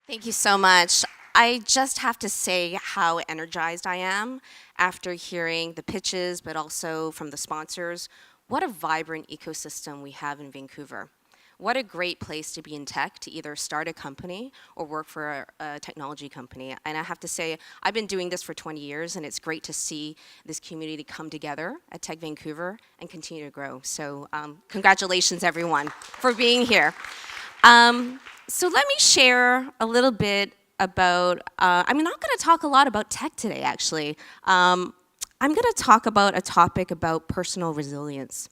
Thank you so much. I just have to say how energized I am after hearing the pitches, but also from the sponsors. What a vibrant ecosystem we have in Vancouver. What a great place to be in tech, to either start a company or work for a technology company. And I have to say, I've been doing this for 20 years, and it's great to see this community come together at Tech Vancouver and continue to grow. So congratulations, everyone, for being here. So let me share a little bit about, I'm not going to talk a lot about tech today, actually. I'm going to talk about a topic about personal resilience.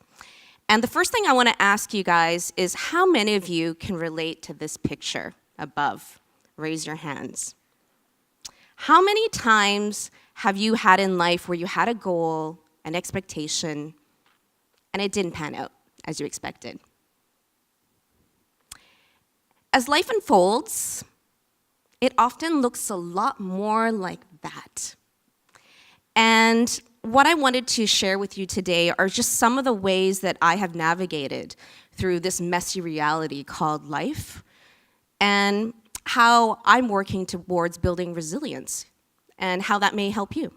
And the first thing I want to ask you guys is how many of you can relate to this picture above? Raise your hands. How many times have you had in life where you had a goal, an expectation, and it didn't pan out as you expected? As life unfolds, it often looks a lot more like that. And what I wanted to share with you today are just some of the ways that I have navigated through this messy reality called life, and how I'm working towards building resilience, and how that may help you.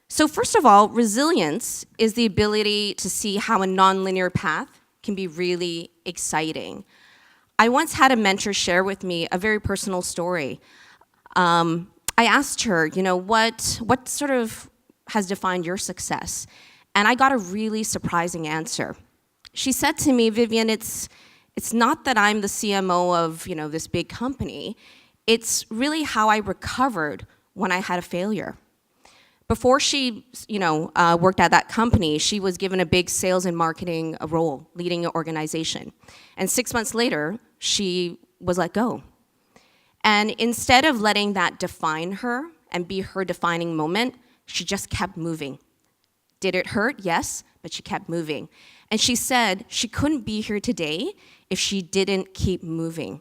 So first of all, resilience is the ability to see how a nonlinear path can be really exciting. I once had a mentor share with me a very personal story. I asked her, what sort of has defined your success? And I got a really surprising answer. She said to me, Vivian, it's not that I'm the CMO of, this big company. It's really how I recovered when I had a failure. Before she, worked at that company, she was given a big sales and marketing role, leading an organization. And 6 months later, she was let go. And instead of letting that define her and be her defining moment, she just kept moving. Did it hurt? Yes, but she kept moving. And she said she couldn't be here today if she didn't keep moving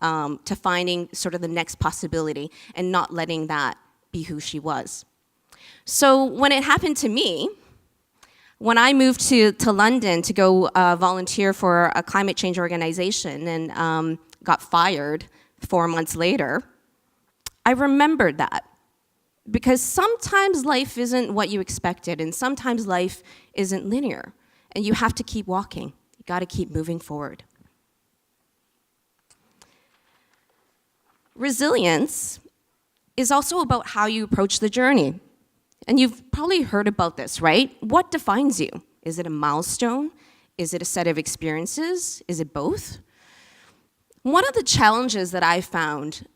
to finding sort of the next possibility and not letting that be who she was. So when it happened to me, when I moved to London to go volunteer for a climate change organization and got fired 4 months later, I remembered that. Because sometimes life isn't what you expected, and sometimes life isn't linear, and you have to keep walking. You got to keep moving forward. Resilience is also about how you approach the journey. And you've probably heard about this, right? What defines you? Is it a milestone? Is it a set of experiences? Is it both? One of the challenges that I found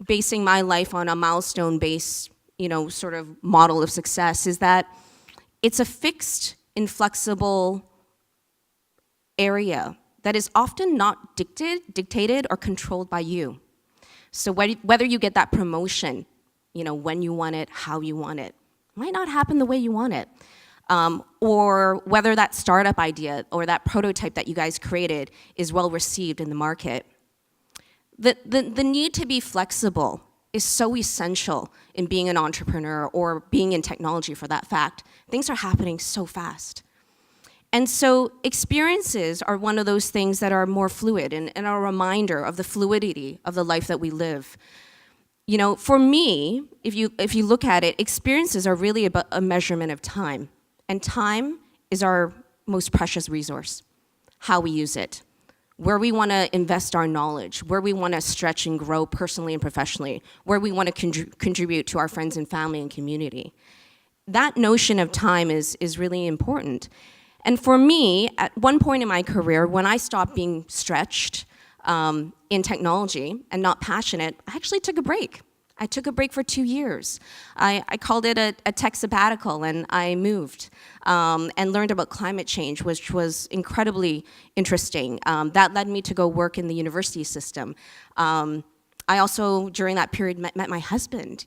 basing my life on a milestone-based, sort of model of success is that it's a fixed, inflexible area that is often not dictated or controlled by you. So whether you get that promotion, when you want it, how you want it, might not happen the way you want it. Or whether that startup idea or that prototype that you guys created is well received in the market. The need to be flexible is so essential in being an entrepreneur or being in technology for that fact. Things are happening so fast. And so experiences are one of those things that are more fluid and are a reminder of the fluidity of the life that we live. For me, if you look at it, experiences are really about a measurement of time. And time is our most precious resource, how we use it, where we want to invest our knowledge, where we want to stretch and grow personally and professionally, where we want to contribute to our friends and family and community. That notion of time is really important. And for me, at one point in my career, when I stopped being stretched, in technology and not passionate, I actually took a break. I took a break for 2 years. I called it a tech sabbatical, and I moved and learned about climate change, which was incredibly interesting. That led me to go work in the university system. I also, during that period, met my husband,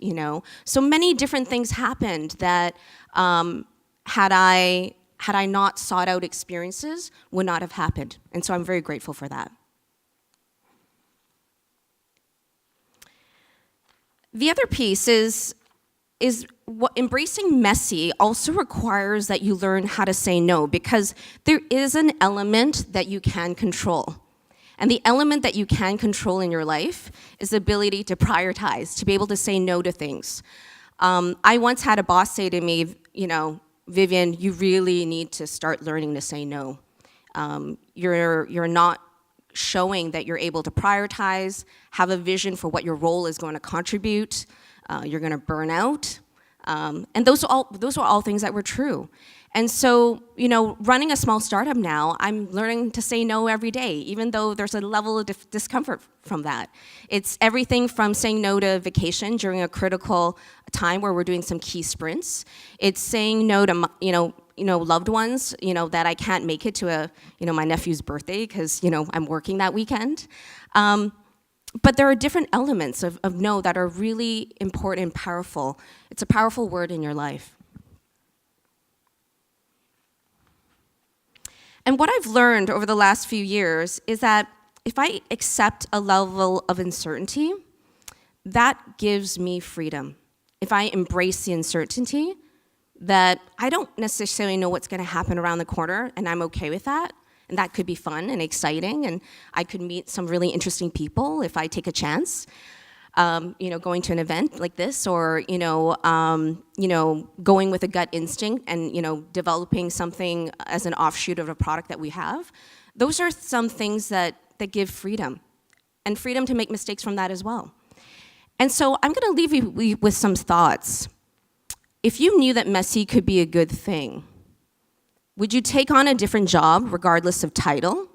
So many different things happened that had I not sought out experiences, would not have happened. And so I'm very grateful for that. The other piece is what embracing messy also requires that you learn how to say no, because there is an element that you can control. And the element that you can control in your life is the ability to prioritize, to be able to say no to things. I once had a boss say to me, Vivian, you really need to start learning to say no. You're not showing that you're able to prioritize, have a vision for what your role is going to contribute. You're going to burn out. And those were all things that were true. And so, running a small startup now, I'm learning to say no every day, even though there's a level of discomfort from that. It's everything from saying no to vacation during a critical time where we're doing some key sprints. It's saying no to, loved ones, that I can't make it to my nephew's birthday because, I'm working that weekend. But there are different elements of no that are really important and powerful. It's a powerful word in your life. And what I've learned over the last few years is that if I accept a level of uncertainty, that gives me freedom. If I embrace the uncertainty, that I don't necessarily know what's going to happen around the corner, and I'm okay with that, and that could be fun and exciting, and I could meet some really interesting people if I take a chance. Going to an event like this, or going with a gut instinct and developing something as an offshoot of a product that we have. Those are some things that give freedom, and freedom to make mistakes from that as well. And so I'm going to leave you with some thoughts. If you knew that messy could be a good thing, would you take on a different job regardless of title?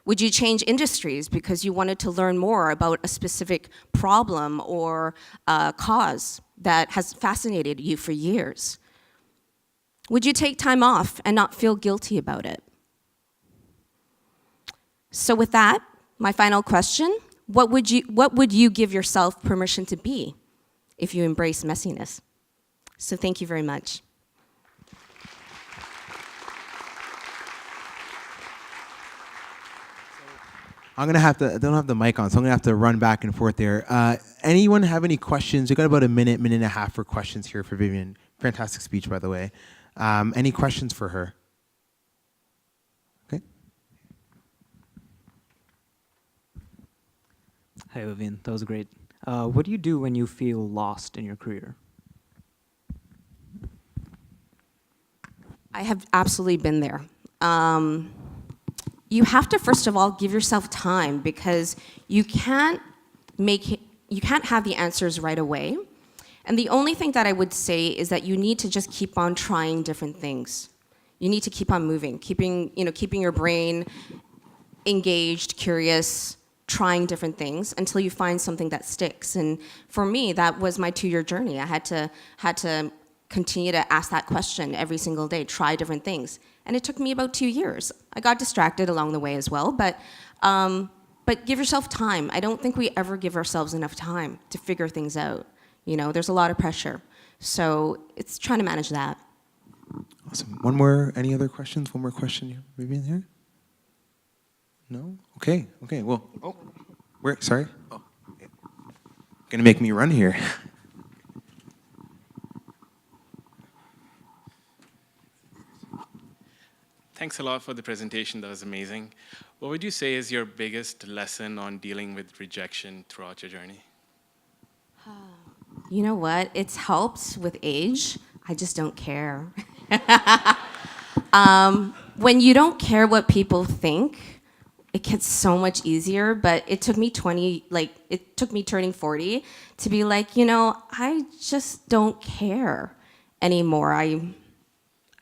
Would you change industries because you wanted to learn more about a specific problem or cause that has fascinated you for years? Would you take time off and not feel guilty about it? So with that, my final question, what would you give yourself permission to be if you embrace messiness? So thank you very much. I don't have the mic on, so I'm gonna have to run back and forth there. Anyone have any questions? We've got about a minute and a half for questions here for Vivian. Fantastic speech, by the way. Any questions for her? Okay. Hi, Vivian. That was great. What do you do when you feel lost in your career? I have absolutely been there. You have to, first of all, give yourself time, because you can't have the answers right away. And the only thing that I would say is that you need to just keep on trying different things. You need to keep on moving, keeping your brain engaged, curious, trying different things until you find something that sticks. And for me, that was my 2-year journey. I had to continue to ask that question every single day, try different things. And it took me about 2 years. I got distracted along the way as well, but give yourself time. I don't think we ever give ourselves enough time to figure things out. There's a lot of pressure. So it's trying to manage that. Awesome. Any other questions? One more question, maybe in here? No? Okay, well, sorry? Oh, gonna make me run here. Thanks a lot for the presentation. That was amazing. What would you say is your biggest lesson on dealing with rejection throughout your journey? You know what? It's helped with age. I just don't care. When you don't care what people think, it gets so much easier. But it took me turning 40 to be like, I just don't care anymore. I'm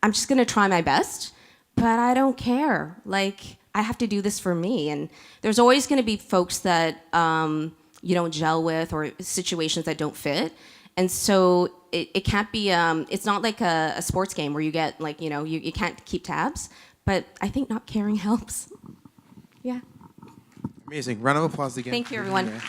just gonna try my best. But I don't care. I have to do this for me. And there's always going to be folks that you don't gel with, or situations that don't fit. And so it can't be, it's not like a sports game where you get, you can't keep tabs. But I think not caring helps. Yeah. Amazing. Round of applause again. Thank you, everyone.